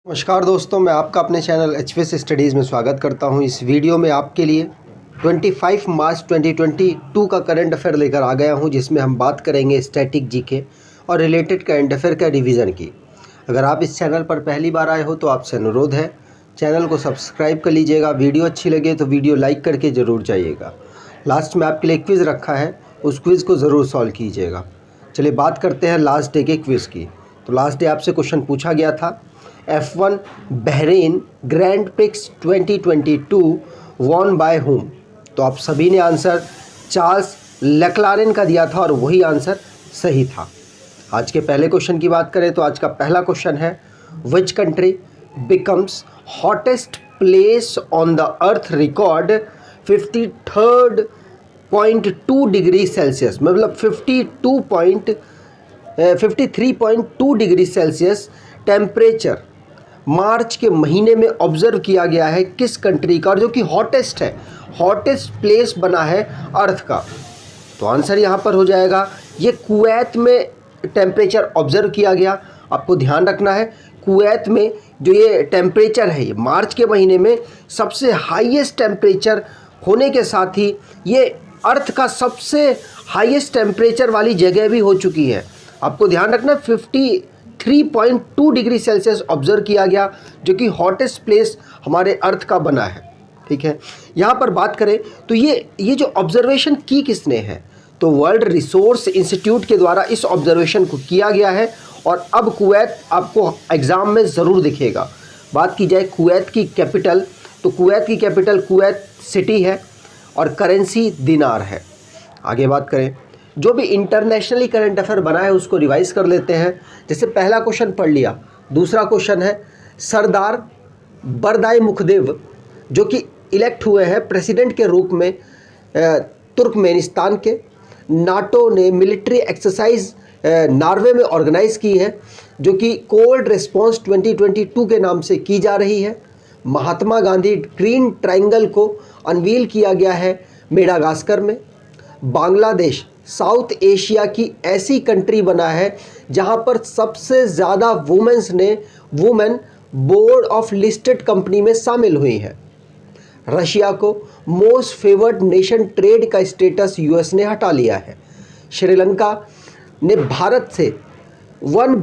नमस्कार दोस्तों, मैं आपका अपने चैनल HVS स्टडीज़ में स्वागत करता हूं। इस वीडियो में आपके लिए 25 मार्च 2022 का करंट अफेयर लेकर आ गया हूं, जिसमें हम बात करेंगे स्टैटिक जीके और रिलेटेड करंट अफेयर का रिवीजन की। अगर आप इस चैनल पर पहली बार आए हो तो आपसे अनुरोध है, चैनल को सब्सक्राइब कर लीजिएगा। वीडियो अच्छी लगे तो वीडियो लाइक करके ज़रूर जाइएगा। लास्ट में आपके लिए क्विज़ रखा है, उस क्विज़ को ज़रूर सॉल्व कीजिएगा। चलिए बात करते हैं लास्ट डे के क्विज़ की। तो लास्ट डे आपसे क्वेश्चन पूछा गया था, F1 Bahrain grand prix 2022 won by whom. तो आप सभी ने आंसर चार्ल्स लेक्लारेन का दिया था और वही आंसर सही था। आज के पहले क्वेश्चन की बात करें तो आज का पहला क्वेश्चन है, which country becomes hottest place on the earth record 53.2 degree Celsius, मतलब 53.2 डिग्री सेल्सियस टेम्परेचर मार्च के महीने में ऑब्जर्व किया गया है किस कंट्री का, और जो कि हॉटेस्ट है, हॉटेस्ट प्लेस बना है अर्थ का। तो आंसर यहाँ पर हो जाएगा, ये कुवैत में टेम्परेचर ऑब्जर्व किया गया। आपको ध्यान रखना है, कुवैत में जो ये टेम्परेचर है, ये मार्च के महीने में सबसे हाईएस्ट टेम्परेचर होने के साथ ही ये अर्थ का सबसे हाईएस्ट टेम्परेचर वाली जगह भी हो चुकी है। आपको ध्यान रखना, 53.2 डिग्री सेल्सियस ऑब्जर्व किया गया, जो कि हॉटेस्ट प्लेस हमारे अर्थ का बना है। ठीक है, यहाँ पर बात करें तो ये जो ऑब्जर्वेशन की किसने है, तो वर्ल्ड रिसोर्स इंस्टीट्यूट के द्वारा इस ऑब्जर्वेशन को किया गया है। और अब कुवैत आपको एग्ज़ाम में ज़रूर दिखेगा। बात की जाए कुवैत की कैपिटल, तो कुवैत की कैपिटल कुवैत सिटी है और करेंसी दिनार है। आगे बात करें, जो भी इंटरनेशनली करंट अफेयर बना है उसको रिवाइज कर लेते हैं। जैसे पहला क्वेश्चन पढ़ लिया, दूसरा क्वेश्चन है, सरदार बरदाई मुखदेव जो कि इलेक्ट हुए हैं प्रेसिडेंट के रूप में तुर्कमेनिस्तान के। नाटो ने मिलिट्री एक्सरसाइज नॉर्वे में ऑर्गेनाइज की है, जो कि कोल्ड रिस्पॉन्स 2022 के नाम से की जा रही है। महात्मा गांधी ग्रीन ट्रायंगल को अनवील किया गया है मेडागास्कर में। बांग्लादेश साउथ एशिया की ऐसी कंट्री बना है जहां पर सबसे ज़्यादा women board of listed company में शामिल हुई हैं। रशिया को मोस्ट फेवर्ड नेशन ट्रेड का स्टेटस यूएस ने हटा लिया है। श्रीलंका ने भारत से 1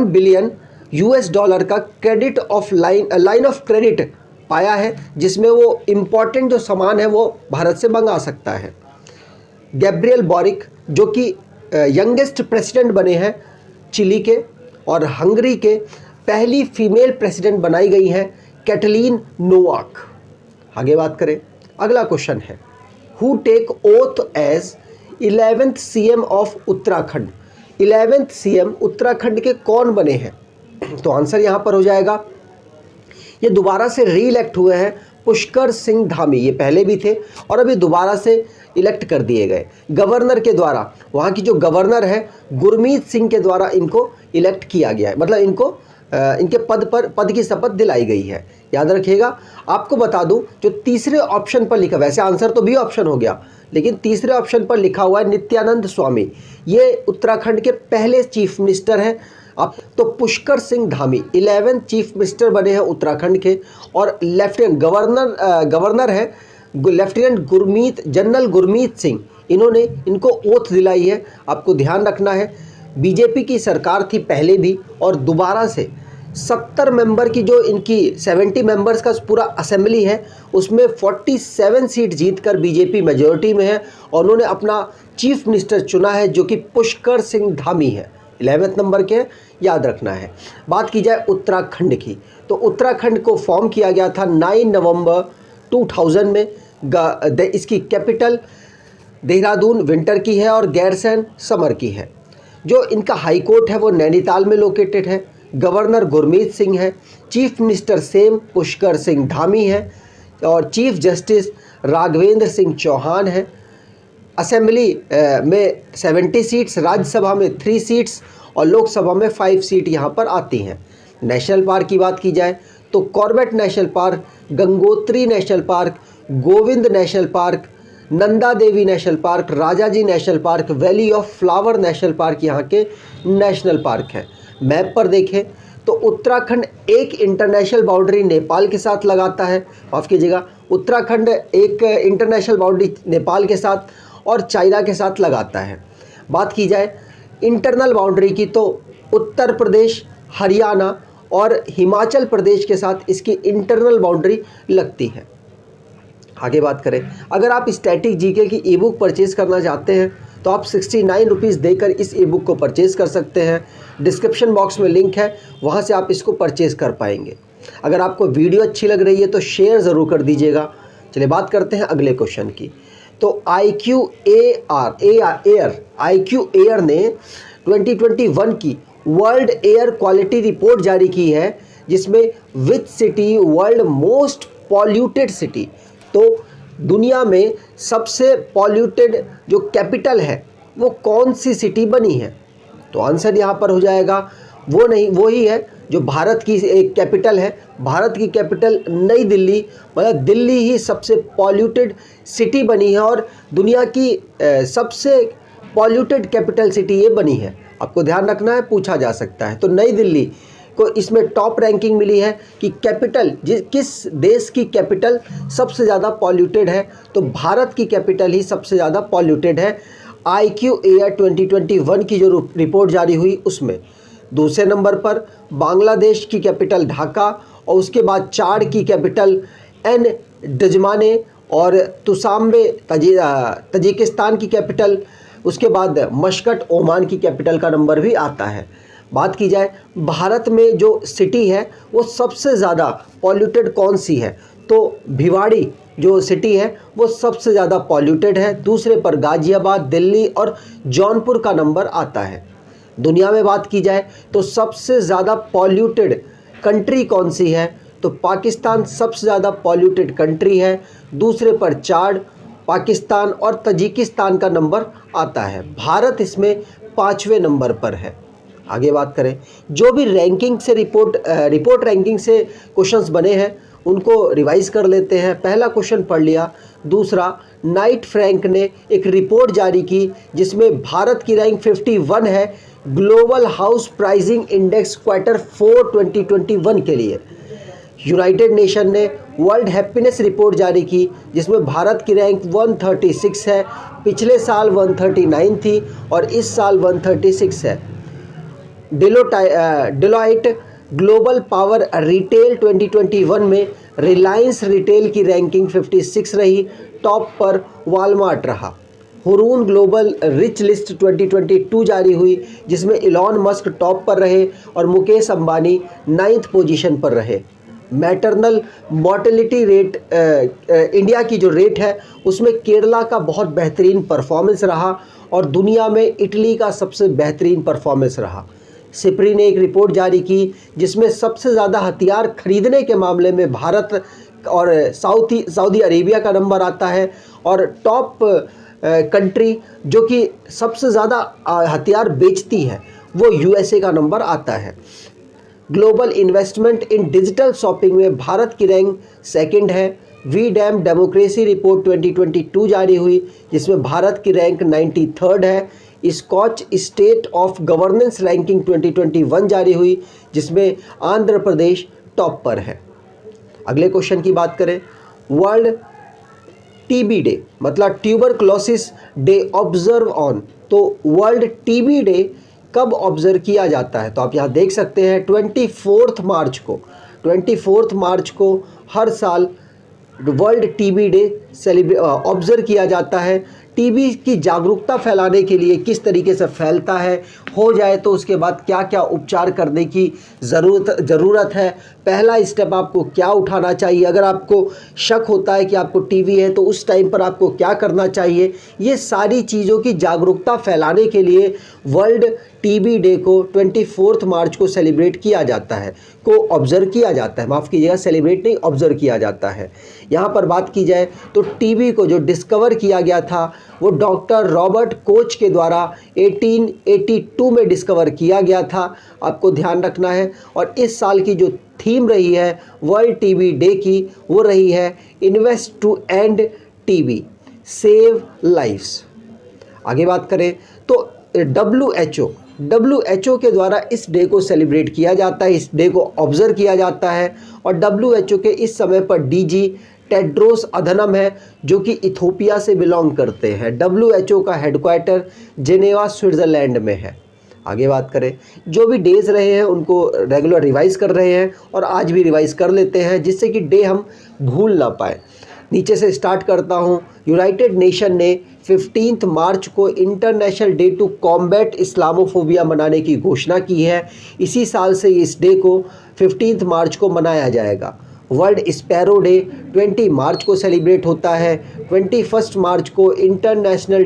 बिलियन US डॉलर का credit of line of credit पाया है, जिसमें वो इम्पॉर्टेंट जो सामान है वो भारत से मंगा सकता है। गैब्रियल बॉरिक जो कि यंगेस्ट प्रेसिडेंट बने हैं चिली के, और हंगरी के पहली फीमेल प्रेसिडेंट बनाई गई हैं कैटलीन नोवाक। आगे बात करें, अगला क्वेश्चन है, who take oath as 11th CM of Uttarakhand. 11th CM Uttarakhand के कौन बने हैं, तो आंसर यहाँ पर हो जाएगा, ये दोबारा से री इलेक्ट हुए हैं पुष्कर सिंह धामी। ये पहले भी थे और अभी दोबारा से इलेक्ट कर दिए गए गवर्नर के द्वारा। वहाँ की जो गवर्नर है गुरमीत सिंह के द्वारा इनको इलेक्ट किया गया है, मतलब इनको इनके पद की शपथ दिलाई गई है। याद रखिएगा। आपको बता दूं, जो तीसरे ऑप्शन पर लिखा, वैसे आंसर तो बी ऑप्शन हो गया, लेकिन तीसरे ऑप्शन पर लिखा हुआ है नित्यानंद स्वामी। ये उत्तराखंड के पहले चीफ मिनिस्टर हैं। अब तो Pushkar Singh Dhami 11th chief minister बने हैं उत्तराखंड के, और लेफ्टिनेंट गवर्नर है लेफ्टिनेंट जनरल गुरमीत सिंह। इन्होंने इनको ओथ दिलाई है। आपको ध्यान रखना है, बीजेपी की सरकार थी पहले भी, और दोबारा से 70 मेंबर की जो इनकी 70 मेंबर्स का पूरा असेंबली है, उसमें 47 सीट जीतकर बीजेपी मेजॉरिटी में है, और उन्होंने अपना चीफ मिनिस्टर चुना है जो कि पुष्कर सिंह धामी है। 11वें नंबर के, याद रखना है। बात की जाए उत्तराखंड की, तो उत्तराखंड को फॉर्म किया गया था 9 नवंबर 2000 में। इसकी कैपिटल देहरादून विंटर की है और गैरसैंण समर की है। जो इनका हाई कोर्ट है वो नैनीताल में लोकेटेड है। गवर्नर गुरमीत सिंह है, chief minister same Pushkar Singh Dhami है, और चीफ जस्टिस राघवेंद्र सिंह चौहान है। असेंबली में 70 सीट्स, राज्यसभा में 3 सीट्स और लोकसभा में 5 सीट यहाँ पर आती हैं। नेशनल पार्क की बात की जाए तो Corbett national park, Gangotri national park, Govind national park, Nanda Devi national park, Rajaji national park, valley of flower national park यहाँ के नेशनल पार्क हैं। मैप पर देखें तो उत्तराखंड एक इंटरनेशनल बाउंड्री नेपाल के साथ लगाता है, माफ़ कीजिएगा, उत्तराखंड एक इंटरनेशनल बाउंड्री नेपाल के साथ और चाइना के साथ लगाता है। बात की जाए इंटरनल बाउंड्री की तो उत्तर प्रदेश, हरियाणा और हिमाचल प्रदेश के साथ इसकी इंटरनल बाउंड्री लगती है। आगे बात करें, अगर आप स्टैटिक जीके की ई बुक परचेज़ करना चाहते हैं तो आप 69 रुपीज़ देकर इस ई बुक को परचेज़ कर सकते हैं। डिस्क्रिप्शन बॉक्स में लिंक है, वहाँ से आप इसको परचेज़ कर पाएंगे। अगर आपको वीडियो अच्छी लग रही है तो शेयर ज़रूर कर दीजिएगा। चलिए बात करते हैं अगले क्वेश्चन की। तो IQ एयर ने 2021 की वर्ल्ड एयर क्वालिटी रिपोर्ट जारी की है, जिसमें which city world most polluted city, तो दुनिया में सबसे पॉल्यूटेड जो कैपिटल है वो कौन सी सिटी बनी है। तो आंसर यहाँ पर हो जाएगा वो ही है जो भारत की एक कैपिटल है। भारत की कैपिटल नई दिल्ली, मतलब दिल्ली ही सबसे पॉल्यूटेड सिटी बनी है और दुनिया की सबसे पॉल्यूटेड कैपिटल सिटी ये बनी है। आपको ध्यान रखना है, पूछा जा सकता है। तो नई दिल्ली को इसमें टॉप रैंकिंग मिली है कि कैपिटल किस देश की कैपिटल सबसे ज़्यादा पॉल्यूटेड है, तो भारत की कैपिटल ही सबसे ज़्यादा पॉल्यूटेड है। IQ एयर 2021 की जो रिपोर्ट जारी हुई उसमें दूसरे नंबर पर बांग्लादेश की कैपिटल ढाका और उसके बाद चाड की कैपिटल डजमाने और तुसाम्बे तजिकिस्तान की कैपिटल, उसके बाद मस्कट ओमान की कैपिटल का नंबर भी आता है। बात की जाए भारत में जो सिटी है वो सबसे ज़्यादा पॉल्यूटेड कौन सी है, तो भिवाड़ी जो सिटी है वो सबसे ज़्यादा पॉल्यूटेड है। दूसरे पर गाज़ियाबाद, दिल्ली और जौनपुर का नंबर आता है। दुनिया में बात की जाए तो सबसे ज़्यादा पॉल्यूटेड कंट्री कौन सी है, तो पाकिस्तान सबसे ज़्यादा पॉल्यूटेड कंट्री है। दूसरे पर चाड, पाकिस्तान और तजिकिस्तान का नंबर आता है। भारत इसमें 5वें नंबर पर है। आगे बात करें, जो भी रैंकिंग से रिपोर्ट रैंकिंग से क्वेश्चंस बने हैं उनको रिवाइज कर लेते हैं। पहला क्वेश्चन पढ़ लिया। दूसरा, नाइट फ्रैंक ने एक रिपोर्ट जारी की जिसमें भारत की रैंक 51 है global house pricing index Q4 2021 के लिए। यूनाइटेड नेशन ने वर्ल्ड हैप्पीनेस रिपोर्ट जारी की जिसमें भारत की रैंक 136 है। पिछले साल 139 थी और इस साल 136 है। डेलोइट ग्लोबल पावर रिटेल 2021 में रिलायंस रिटेल की रैंकिंग 56 रही, टॉप पर वॉलमार्ट रहा। हुरून ग्लोबल रिच लिस्ट 2022 जारी हुई जिसमें इलॉन मस्क टॉप पर रहे और मुकेश अंबानी 9th पोजीशन पर रहे। मैटरनल मॉर्टेलिटी रेट इंडिया की जो रेट है उसमें केरला का बहुत बेहतरीन परफॉर्मेंस रहा और दुनिया में इटली का सबसे बेहतरीन परफॉर्मेंस रहा। सिप्री ने एक रिपोर्ट जारी की जिसमें सबसे ज़्यादा हथियार खरीदने के मामले में भारत और सऊदी अरेबिया का नंबर आता है और टॉप कंट्री जो कि सबसे ज़्यादा हथियार बेचती है वो USA का नंबर आता है। ग्लोबल इन्वेस्टमेंट इन डिजिटल शॉपिंग में भारत की रैंक 2nd है। वी-डैम डेमोक्रेसी रिपोर्ट 2022 जारी हुई जिसमें भारत की रैंक 93rd है। Skoch state of governance ranking 2021 जारी हुई जिसमें आंध्र प्रदेश टॉप पर है। अगले क्वेश्चन की बात करें, वर्ल्ड TB डे मतलब ट्यूबरक्लोसिस डे ऑब्जर्व ऑन, तो वर्ल्ड TB डे कब ऑब्जर्व किया जाता है, तो आप यहाँ देख सकते हैं 24 मार्च को हर साल वर्ल्ड TB डे ऑब्जर्व किया जाता है। टीबी की जागरूकता फैलाने के लिए किस तरीके से फैलता है, हो जाए तो उसके बाद क्या क्या उपचार करने की ज़रूरत है, पहला स्टेप आपको क्या उठाना चाहिए, अगर आपको शक होता है कि आपको टीबी है तो उस टाइम पर आपको क्या करना चाहिए, ये सारी चीज़ों की जागरूकता फैलाने के लिए वर्ल्ड टीबी डे को 24 मार्च को सेलिब्रेट किया जाता है, को ऑब्ज़र्व किया जाता है, माफ़ कीजिएगा सेलिब्रेट नहीं ऑब्ज़र्व किया जाता है। यहाँ पर बात की जाए तो टीबी को जो डिस्कवर किया गया था वो डॉक्टर रॉबर्ट कोच के द्वारा 1882 में डिस्कवर किया गया था, आपको ध्यान रखना है। और इस साल की जो थीम रही है वर्ल्ड टीबी डे की वो रही है invest to end TB save lifes. आगे बात करें तो WHO WHO के द्वारा इस डे को सेलिब्रेट किया जाता है, इस डे को ऑब्जर्व किया जाता है। और WHO के इस समय पर DG टेड्रोस अधनम है, जो कि इथोपिया से बिलोंग करते हैं। WHO का हेडक्वार्टर जेनेवा स्विट्ज़रलैंड में है। आगे बात करें, जो भी डेज़ रहे हैं उनको रेगुलर रिवाइज कर रहे हैं और आज भी रिवाइज कर लेते हैं, जिससे कि डे हम भूल ना पाए। नीचे से स्टार्ट करता हूँ। यूनाइटेड नेशन ने 15 मार्च को international day to combat Islamophobia मनाने की घोषणा की है। इसी साल से इस डे को 15 मार्च को मनाया जाएगा। वर्ल्ड स्पैरो डे 20 मार्च को सेलिब्रेट होता है। 21 मार्च को international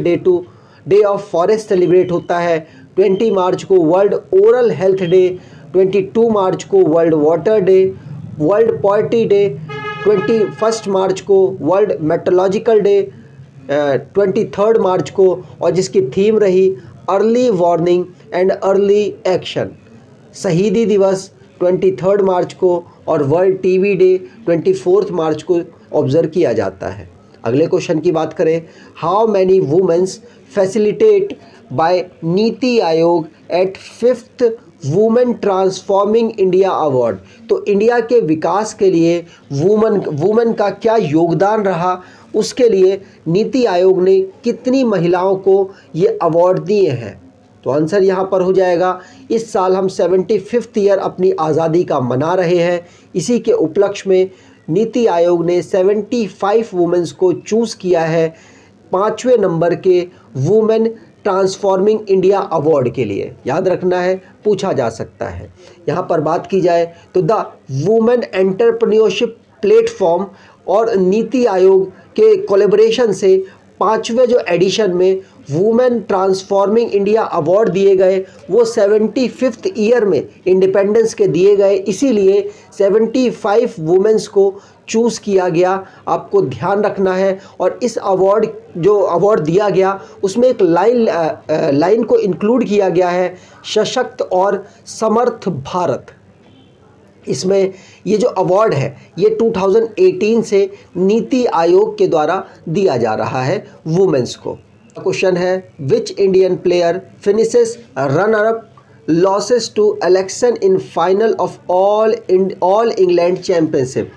day of forest celebrate होता है। 20 मार्च को वर्ल्ड ओरल हेल्थ डे, 22 मार्च को world water day, world poetry day, 21 मार्च को वर्ल्ड मेट्रोलॉजिकल डे, 23 मार्च को, और जिसकी थीम रही early warning and early action. शहीदी दिवस 23 मार्च को और वर्ल्ड टीबी डे 24 मार्च को ऑब्जर्व किया जाता है। अगले क्वेश्चन की बात करें, how many womens facilitate by NITI Aayog at 5th women transforming India award. तो इंडिया के विकास के लिए वुमेन का क्या योगदान रहा, उसके लिए नीति आयोग ने कितनी महिलाओं को ये अवार्ड दिए हैं। तो आंसर यहाँ पर हो जाएगा, इस साल हम 75th ईयर अपनी आज़ादी का मना रहे हैं। इसी के उपलक्ष्य में नीति आयोग ने 75 वुमेन्स को चूज़ किया है 5वें नंबर के वुमेन ट्रांसफॉर्मिंग इंडिया अवार्ड के लिए। याद रखना है, पूछा जा सकता है। यहाँ पर बात की जाए तो द वुमेन एंटरप्रेन्योरशिप प्लेटफॉर्म और नीति आयोग के कोलैबोरेशन से 5वें जो एडिशन में वुमेन ट्रांसफॉर्मिंग इंडिया अवार्ड दिए गए, वो 75th ईयर में इंडिपेंडेंस के दिए गए। इसीलिए 75 वुमेन्स को चूज़ किया गया, आपको ध्यान रखना है। और इस जो अवार्ड दिया गया उसमें एक लाइन को इंक्लूड किया गया है, सशक्त और समर्थ भारत। इसमें ये जो अवार्ड है ये 2018 से नीति आयोग के द्वारा दिया जा रहा है वुमेन्स को। क्वेश्चन है, which Indian player finishes runner up losses to इलेक्शन in final of all England championship.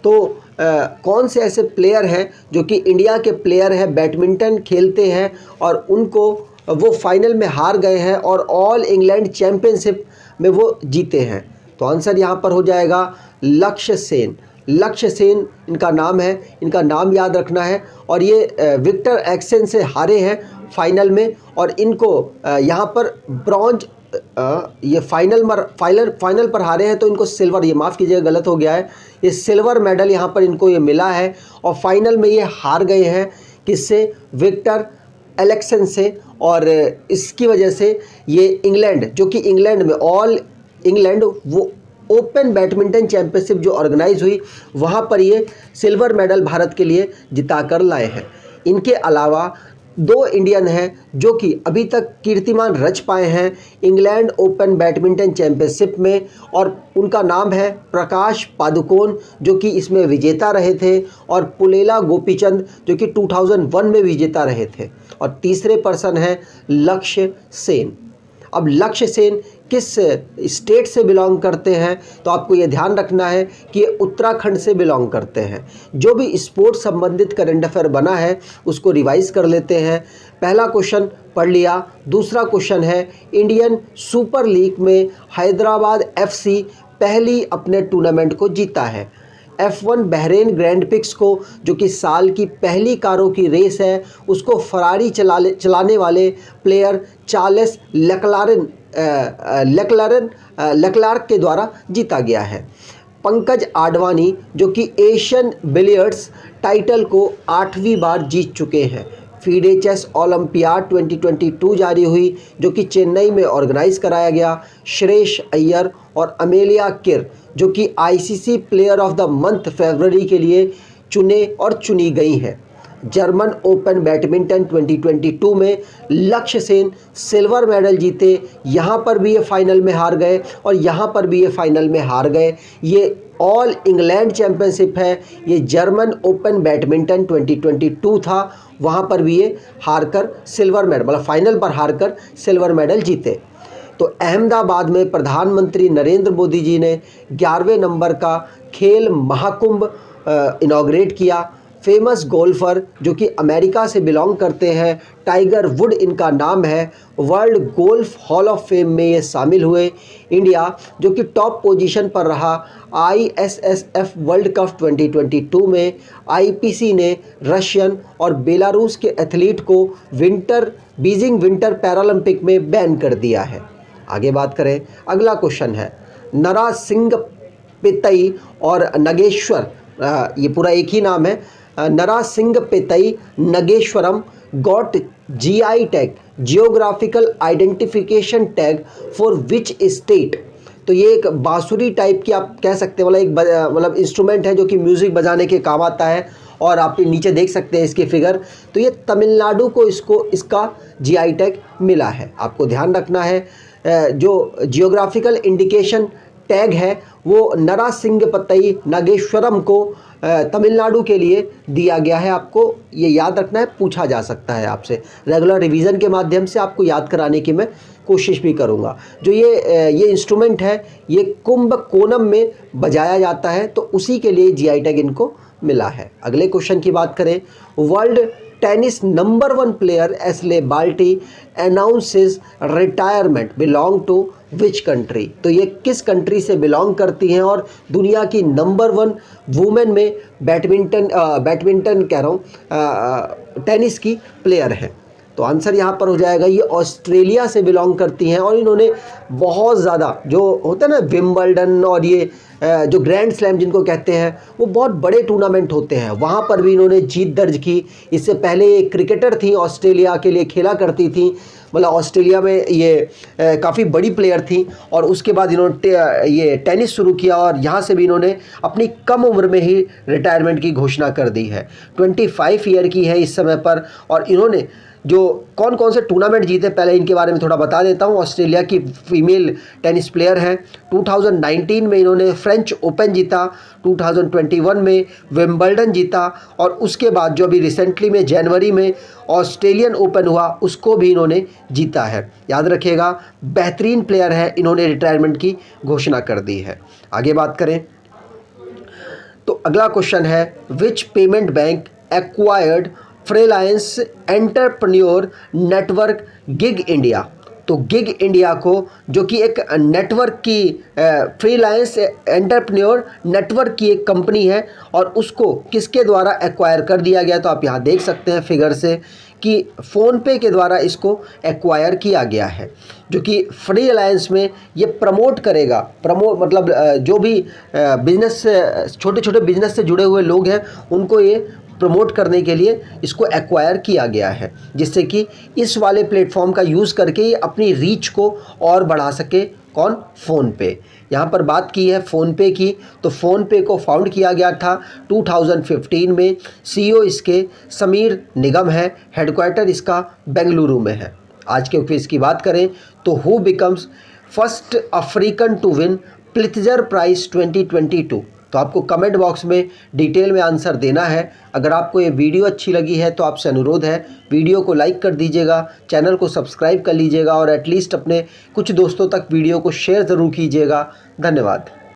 तो कौन से ऐसे प्लेयर हैं जो कि इंडिया के प्लेयर हैं, बैडमिंटन खेलते हैं और उनको वो फाइनल में हार गए हैं और ऑल इंग्लैंड चैंपियनशिप में वो जीते हैं। तो आंसर यहाँ पर हो जाएगा लक्ष्य सेन। लक्ष्य सेन इनका नाम है, इनका नाम याद रखना है। और ये विक्टर एक्सेन से हारे हैं फाइनल में, और इनको यहाँ पर ब्रॉन्ज ये फाइनल पर हारे हैं, तो इनको सिल्वर, ये माफ़ कीजिएगा गलत हो गया है, ये सिल्वर मेडल यहाँ पर इनको ये मिला है। और फाइनल में ये हार गए हैं किससे, विक्टर एलेक्सन से। और इसकी वजह से ये इंग्लैंड, जो कि इंग्लैंड में ऑल इंग्लैंड वो ओपन बैडमिंटन चैंपियनशिप जो ऑर्गेनाइज हुई, वहाँ पर ये सिल्वर मेडल भारत के लिए जिता कर लाए हैं। इनके अलावा 2 इंडियन हैं जो कि अभी तक कीर्तिमान रच पाए हैं इंग्लैंड ओपन बैडमिंटन चैंपियनशिप में, और उनका नाम है प्रकाश पादुकोण, जो कि इसमें विजेता रहे थे, और पुलेला गोपीचंद, जो कि 2001 में विजेता रहे थे। और तीसरे पर्सन हैं लक्ष्य सेन। अब लक्ष्य सेन किस स्टेट से बिलोंग करते हैं, तो आपको ये ध्यान रखना है कि ये उत्तराखंड से बिलोंग करते हैं। जो भी स्पोर्ट्स संबंधित करंट अफेयर बना है उसको रिवाइज कर लेते हैं। पहला क्वेश्चन पढ़ लिया। दूसरा क्वेश्चन है, इंडियन सुपर लीग में हैदराबाद FC पहली अपने टूर्नामेंट को जीता है। F1 बहरेन ग्रैंड प्रिक्स को, जो कि साल की पहली कारों की रेस है, उसको फरारी चलाने वाले प्लेयर चार्ल्स लेक्लार्क के द्वारा जीता गया है। पंकज आडवाणी, जो कि एशियन बिलियर्ड्स टाइटल को 8वीं बार जीत चुके हैं। फीडे चेस ओलंपियाड 2022 जारी हुई, जो कि चेन्नई में ऑर्गेनाइज कराया गया। श्रेयस अय्यर और अमेलिया किर, जो कि ICC player of the month फरवरी के लिए चुनी गई हैं। जर्मन ओपन बैडमिंटन 2022 में लक्ष्य सेन सिल्वर मेडल जीते। यहाँ पर भी ये फाइनल में हार गए और यहाँ पर भी ये फाइनल में हार गए। ये ऑल इंग्लैंड चैंपियनशिप है, ये जर्मन ओपन बैडमिंटन 2022 था, वहाँ पर भी ये हारकर सिल्वर मेडल, मतलब फाइनल पर हारकर सिल्वर मेडल जीते। तो अहमदाबाद में प्रधानमंत्री नरेंद्र मोदी जी ने 11वें नंबर का खेल महाकुंभ इनॉग्रेट किया। फेमस गोल्फर जो कि अमेरिका से बिलोंग करते हैं, टाइगर वुड इनका नाम है, world golf hall of fame में ये शामिल हुए। इंडिया जो कि टॉप पोजीशन पर रहा ISSF वर्ल्ड कप 2022 में। IPC ने रशियन और बेलारूस के एथलीट को बीजिंग विंटर पैरालंपिक में बैन कर दिया है। आगे बात करें, अगला क्वेश्चन है नरासिंगपेतई और नगेश्वर, ये पूरा एक ही नाम है, Narasingapettai Nageswaram got GI tag, geographical identification tag for which state. तो ये एक बांसुरी टाइप की आप कह सकते हैं, मतलब इंस्ट्रूमेंट है जो कि म्यूज़िक बजाने के काम आता है, और आप नीचे देख सकते हैं इसके फिगर। तो ये तमिलनाडु को इसका GI टैग मिला है। आपको ध्यान रखना है जो जियोग्राफिकल इंडिकेशन टैग है वो नरासिंगपतई नागेश्वरम को तमिलनाडु के लिए दिया गया है। आपको ये याद रखना है, पूछा जा सकता है आपसे। रेगुलर रिवीजन के माध्यम से आपको याद कराने की मैं कोशिश भी करूँगा। जो ये इंस्ट्रूमेंट है ये कुंभकोणम में बजाया जाता है, तो उसी के लिए GI टैग इनको मिला है। अगले क्वेश्चन की बात करें, world tennis number 1 player Ashleigh Barty announces retirement belong to which country. तो ये किस कंट्री से बिलोंग करती हैं और दुनिया की नंबर 1 वुमेन में बैडमिंटन कह रहा हूँ टेनिस की प्लेयर है। तो आंसर यहाँ पर हो जाएगा, ये ऑस्ट्रेलिया से बिलोंग करती हैं और इन्होंने बहुत ज़्यादा जो होता है ना विंबलडन और ये जो ग्रैंड स्लैम जिनको कहते हैं, वो बहुत बड़े टूर्नामेंट होते हैं, वहाँ पर भी इन्होंने जीत दर्ज की। इससे पहले ये क्रिकेटर थी, ऑस्ट्रेलिया के लिए खेला करती थी, मतलब ऑस्ट्रेलिया में ये काफ़ी बड़ी प्लेयर थी, और उसके बाद इन्होंने ये टेनिस शुरू किया और यहाँ से भी इन्होंने अपनी कम उम्र में ही रिटायरमेंट की घोषणा कर दी है। 25 ईयर की है इस समय पर, और इन्होंने जो कौन कौन से टूर्नामेंट जीते पहले इनके बारे में थोड़ा बता देता हूँ। ऑस्ट्रेलिया की फीमेल टेनिस प्लेयर हैं। 2019 में इन्होंने फ्रेंच ओपन जीता, 2021 में विंबलडन जीता, और उसके बाद जो अभी रिसेंटली में जनवरी में ऑस्ट्रेलियन ओपन हुआ उसको भी इन्होंने जीता है। याद रखिएगा, बेहतरीन प्लेयर है, इन्होंने रिटायरमेंट की घोषणा कर दी है। आगे बात करें तो अगला क्वेश्चन है, विच payment bank acquired freelance entrepreneur network gig India. तो गिग इंडिया को जो कि एक नेटवर्क की फ्रीलांस एंटरप्रेन्योर नेटवर्क की एक कंपनी है, और उसको किसके द्वारा एक्वायर कर दिया गया। तो आप यहाँ देख सकते हैं फिगर से कि फ़ोनपे के द्वारा इसको एक्वायर किया गया है, जो कि फ्रीलांस में ये प्रमोट करेगा। मतलब जो भी बिजनेस छोटे छोटे बिजनेस से जुड़े हुए लोग हैं उनको ये प्रमोट करने के लिए इसको एक्वायर किया गया है, जिससे कि इस वाले प्लेटफॉर्म का यूज़ करके ये अपनी रीच को और बढ़ा सके। कौन? फ़ोनपे। यहाँ पर बात की है फ़ोनपे की, तो फ़ोनपे को फाउंड किया गया था 2015 में। CEO इसके समीर निगम है, हेडक्वार्टर इसका बेंगलुरु में है। आज के क्विज़ की बात करें तो who becomes first African to win Pulitzer prize 2022। तो आपको कमेंट बॉक्स में डिटेल में आंसर देना है। अगर आपको ये वीडियो अच्छी लगी है तो आपसे अनुरोध है वीडियो को लाइक कर दीजिएगा, चैनल को सब्सक्राइब कर लीजिएगा, और एटलीस्ट अपने कुछ दोस्तों तक वीडियो को शेयर ज़रूर कीजिएगा। धन्यवाद।